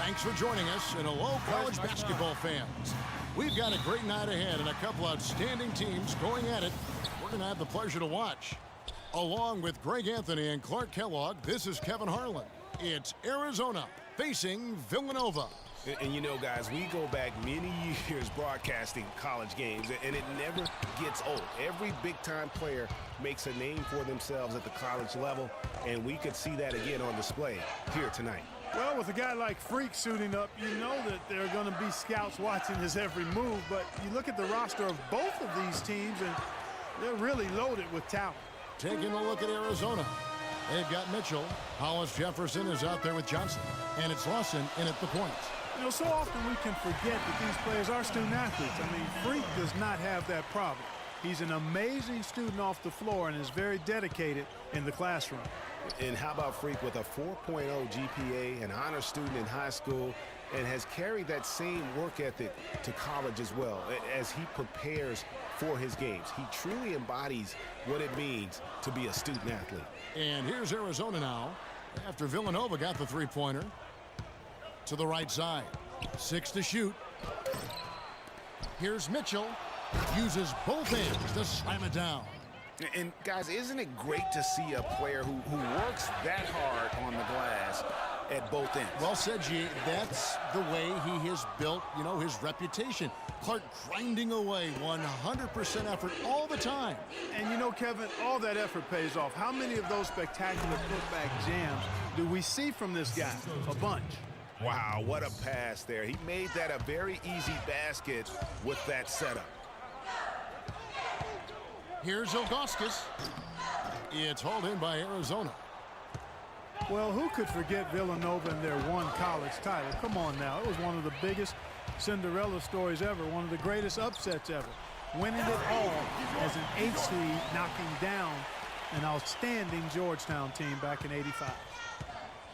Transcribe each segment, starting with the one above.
Thanks for joining us, and hello, college basketball fans. We've got a great night ahead and a couple outstanding teams going at it. We're going to have the pleasure to watch. Along with Greg Anthony and Clark Kellogg, this is Kevin Harlan. It's Arizona facing Villanova. And you know, guys, we go back many years broadcasting college games, and it never gets old. Every big-time player makes a name for themselves at the college level, and we could see that again on display here tonight. Well, with a guy like Freak suiting up, you know that there are going to be scouts watching his every move, but you look at the roster of both of these teams, and they're really loaded with talent. Taking a look at Arizona. They've got Mitchell. Hollis Jefferson is out there with Johnson, and it's Lawson in at the point. You know, so often we can forget that these players are student athletes. I mean, Freak does not have that problem. He's an amazing student off the floor and is very dedicated in the classroom. And how about Freak with a 4.0 GPA, an honor student in high school, and has carried that same work ethic to college as well as he prepares for his games. He truly embodies what it means to be a student athlete. And here's Arizona now after Villanova got the three-pointer. To the right side. 6 to shoot. Here's Mitchell. Uses both hands to slam it down. And, guys, isn't it great to see a player who works that hard on the glass at both ends? Well said, G. That's the way he has built, his reputation. Clark grinding away, 100% effort all the time. And, Kevin, all that effort pays off. How many of those spectacular putback jams do we see from this guy? A bunch. Wow, what a pass there. He made that a very easy basket with that setup. Here's Ilgauskas. It's hauled in by Arizona. Well, who could forget Villanova and their one college title? Come on now. It was one of the biggest Cinderella stories ever, one of the greatest upsets ever. Winning it all as an 8th seed, knocking down an outstanding Georgetown team back in '85.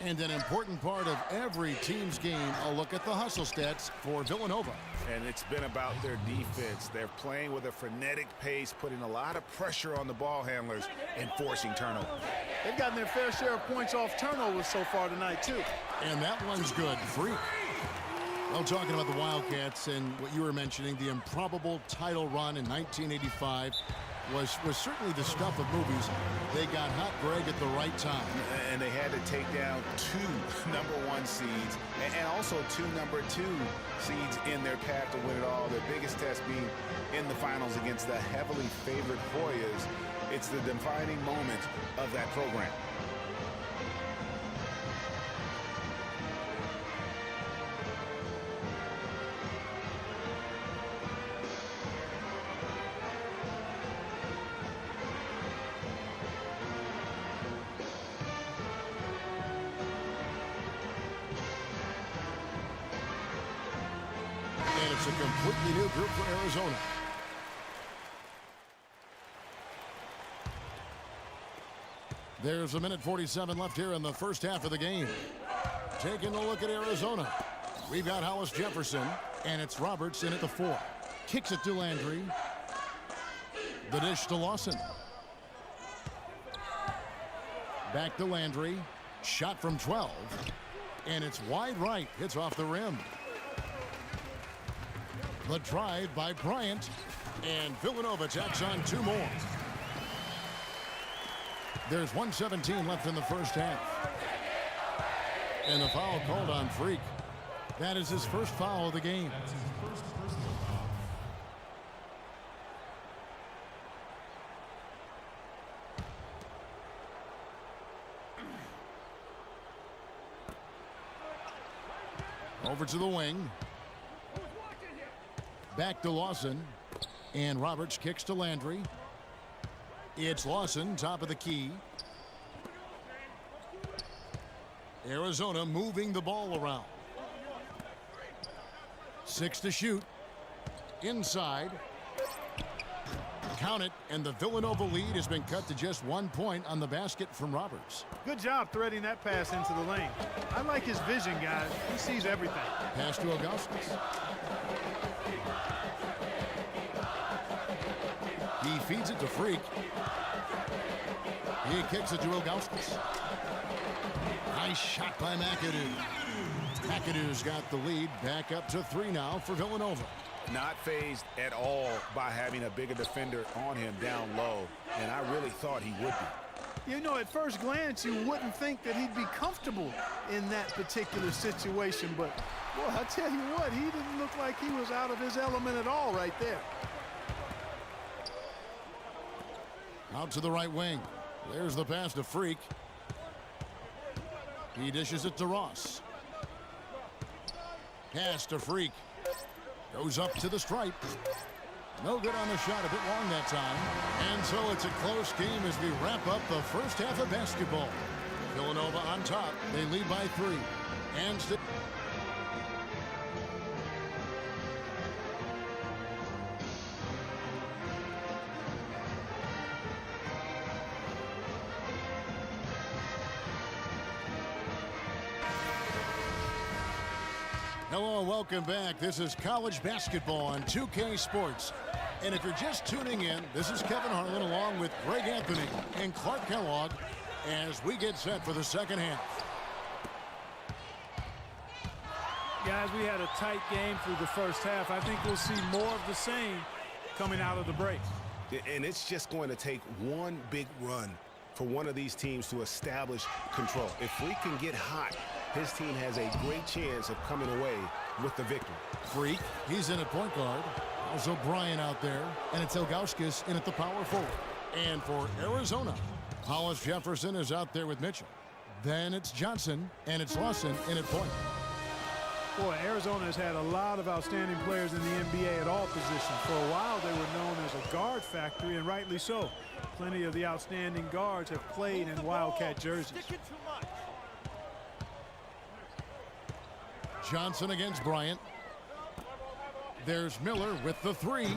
And an important part of every team's game, a look at the hustle stats for Villanova. And it's been about their defense. They're playing with a frenetic pace, putting a lot of pressure on the ball handlers and forcing turnovers. They've gotten their fair share of points off turnovers so far tonight, too. And that one's good. Freak. Well, talking about the Wildcats and what you were mentioning, the improbable title run in 1985 was certainly the stuff of movies. They got hot, Greg, at the right time. And they had to take down 2 #1 seeds and also 2 #2 seeds in their path to win it all. Their biggest test being in the finals against the heavily favored Hoyas. It's the defining moment of that program. And it's a completely new group for Arizona. There's a minute 47 left here in the first half of the game. Taking a look at Arizona. We've got Hollis Jefferson, and it's Roberts in at the 4. Kicks it to Landry. The dish to Lawson. Back to Landry. Shot from 12. And it's wide right. Hits off the rim. The drive by Bryant, and Villanova tacks on 2 more. There's 1:17 left in the first half. And the foul called on Freak. That is his first foul of the game. Over to the wing. Back to Lawson, and Roberts kicks to Landry. It's Lawson, top of the key. Arizona moving the ball around. 6 to shoot. Inside. Count it, and the Villanova lead has been cut to just 1 point on the basket from Roberts. Good job threading that pass into the lane. I like his vision, guys. He sees everything. Pass to Ilgauskas. He feeds it to Freak. He kicks it to Ilgauskas. Nice shot by McAdoo. McAdoo's got the lead back up to 3 now for Villanova. Not fazed at all by having a bigger defender on him down low, and I really thought he would be. You know, at first glance, you wouldn't think that he'd be comfortable in that particular situation, but, boy, I tell you what, he didn't look like he was out of his element at all right there. Out to the right wing. There's the pass to Freak. He dishes it to Ross. Pass to Freak. Goes up to the stripe. No good on the shot, a bit long that time. And so it's a close game as we wrap up the first half of basketball. Villanova on top. They lead by 3. And hello and welcome back. This is college basketball on 2K Sports. And if you're just tuning in, this is Kevin Harlan along with Greg Anthony and Clark Kellogg as we get set for the second half. Guys, we had a tight game through the first half. I think we'll see more of the same coming out of the break. And it's just going to take one big run for one of these teams to establish control. If we can get hot, his team has a great chance of coming away with the victory. Freak, he's in at point guard. Also Bryant out there, and it's Ilgauskas in at the power forward. And for Arizona, Hollis Jefferson is out there with Mitchell. Then it's Johnson, and it's Lawson in at point. Boy, Arizona has had a lot of outstanding players in the NBA at all positions. For a while, they were known as a guard factory, and rightly so. Plenty of the outstanding guards have played in Wildcat jerseys. Johnson against Bryant. There's Miller with the 3.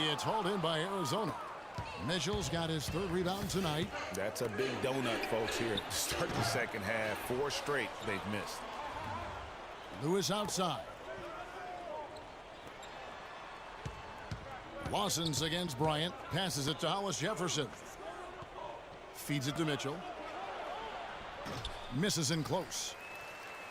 It's hauled in by Arizona. Mitchell's got his 3rd rebound tonight. That's a big donut, folks, here to start the second half. 4 straight they've missed. Lewis outside. Lawson's against Bryant. Passes it to Hollis Jefferson. Feeds it to Mitchell. Misses in close.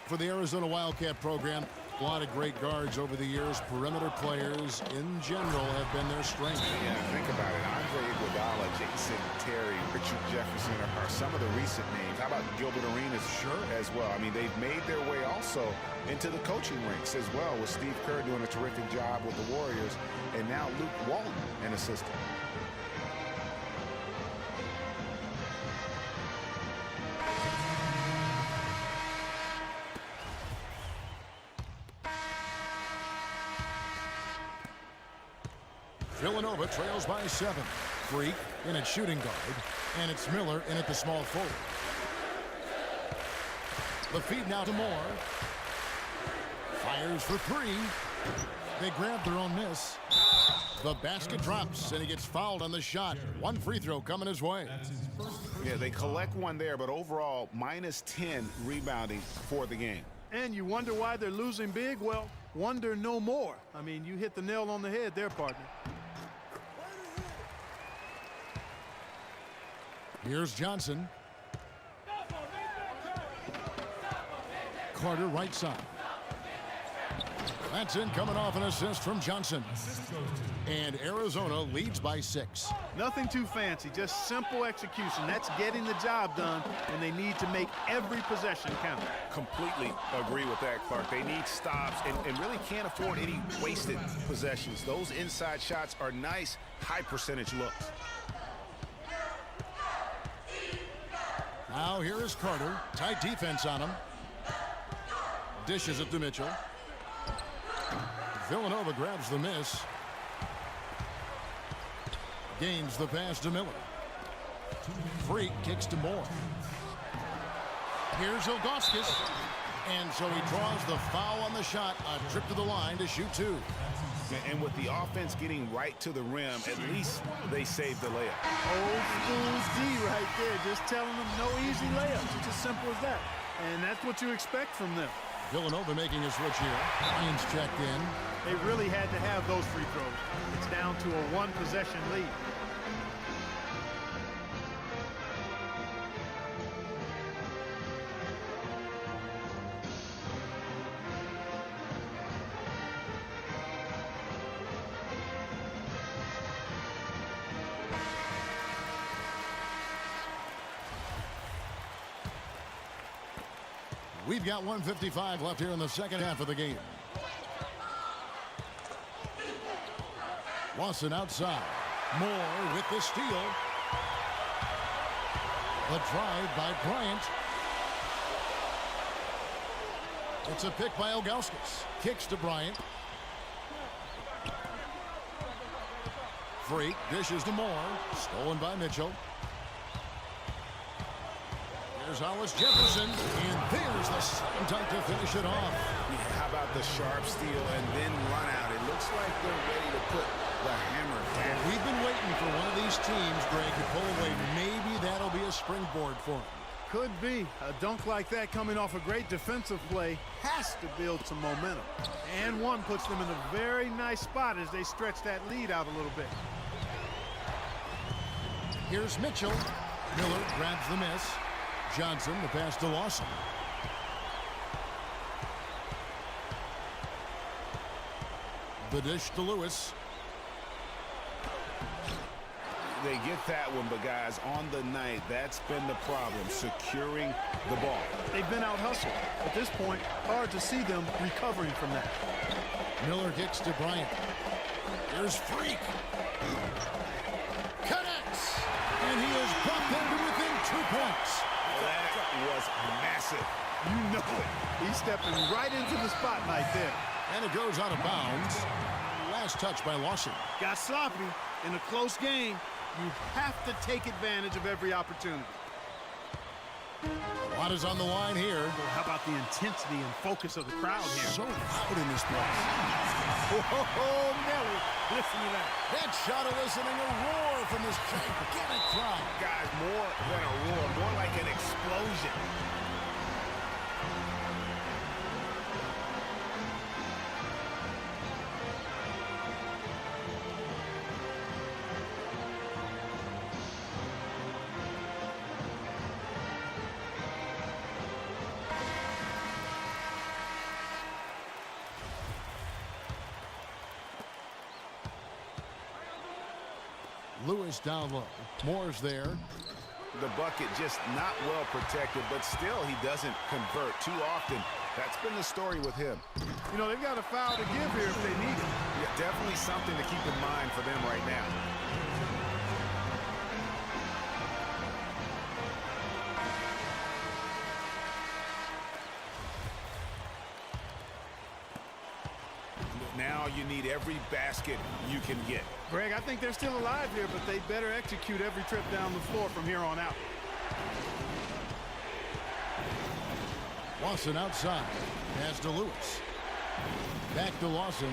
For the Arizona Wildcat program, a lot of great guards over the years. Perimeter players in general have been their strength. Yeah, think about it. Andre Iguodala, Jason Terry, Richard Jefferson are some of the recent names. How about Gilbert Arenas? Sure. As well. I mean, they've made their way also into the coaching ranks as well, with Steve Kerr doing a terrific job with the Warriors, and now Luke Walton, an assistant. Villanova trails by 7. Freak in at shooting guard, and it's Miller in at the small forward. The feed now to Moore. Fires for 3. They grab their own miss. The basket drops, and he gets fouled on the shot. 1 free throw coming his way. Yeah, they collect one there, but overall, minus 10 rebounding for the game. And you wonder why they're losing big? Well, wonder no more. I mean, you hit the nail on the head there, partner. Here's Johnson. Carter right side. That's in, coming off an assist from Johnson. And Arizona leads by 6. Nothing too fancy, just simple execution. That's getting the job done, and they need to make every possession count. Completely agree with that, Clark. They need stops and really can't afford any wasted possessions. Those inside shots are nice, high percentage looks. Now here is Carter. Tight defense on him. Dishes it to Mitchell. Villanova grabs the miss. Gains the pass to Miller. Freak kicks to Moore. Here's Ilgauskas. And so he draws the foul on the shot. A trip to the line to shoot 2. And with the offense getting right to the rim, at least they saved the layup. Old school D right there, just telling them no easy layups. It's as simple as that. And that's what you expect from them. Villanova making a switch here. Ryan's checked in. They really had to have those free throws. It's down to a 1-possession lead. We've got 1:55 left here in the second half of the game. Lawson outside. Moore with the steal. The drive by Bryant. It's a pick by Ilgauskas. Kicks to Bryant. Freak dishes to Moore. Stolen by Mitchell. Here's Hollis Jefferson. And there's the slam dunk to finish it off. Yeah, how about the sharp steal and then run out? It looks like they're ready to put the hammer down. We've been waiting for one of these teams, Greg, to pull away. Maybe that'll be a springboard for them. Could be. A dunk like that coming off a great defensive play has to build some momentum. And one puts them in a very nice spot as they stretch that lead out a little bit. Here's Mitchell. Miller grabs the miss. Johnson, the pass to Lawson. The dish to Lewis. They get that one, but guys, on the night, that's been the problem, securing the ball. They've been out hustled. At this point, hard to see them recovering from that. Miller kicks to Bryant. Here's Freak. Connects. And he has brought them to within 2 points. That was massive. You know it. He's stepping right into the spotlight there. And it goes out of bounds. Last touch by Lawson. Got sloppy in a close game. You have to take advantage of every opportunity. A lot is on the line here. Well, how about the intensity and focus of the crowd here? So loud in this place. Oh, Nelly, listen to that. That shot eliciting a roar from this gigantic crowd. Guys, more than a roar, more like an explosion. Lewis down low. Moore's there. The bucket just not well protected, but still he doesn't convert too often. That's been the story with him. You know, they've got a foul to give here if they need it. Yeah, definitely something to keep in mind for them right now. Now you need every basket you can get. Greg, I think they're still alive here, but they better execute every trip down the floor from here on out. Lawson outside. Pass to Lewis. Back to Lawson.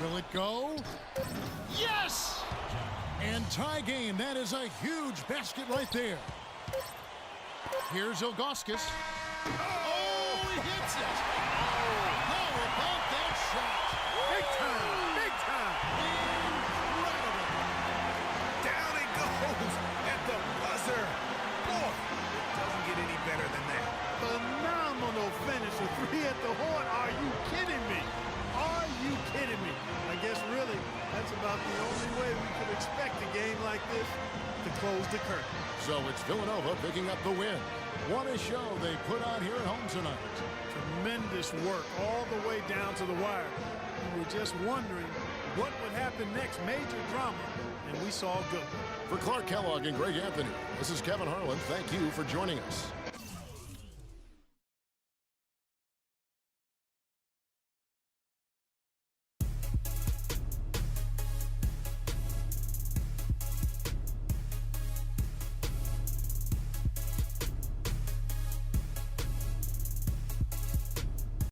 Will it go? Yes! And tie game. That is a huge basket right there. Here's Ilgauskas. Oh, he hits it! How about that shot? Big time! Big time! Incredible! Down it goes at the buzzer. Boy, it doesn't get any better than that. Phenomenal finish. A three at the horn. Are you kidding me? Are you kidding me? I guess really that's about the only way we could expect a game like this to close the curtain. So it's Villanova picking up the win. What a show they put on here at home tonight. Tremendous work all the way down to the wire. We were just wondering what would happen next. Major drama, and we saw a good one. For Clark Kellogg and Greg Anthony, this is Kevin Harlan. Thank you for joining us.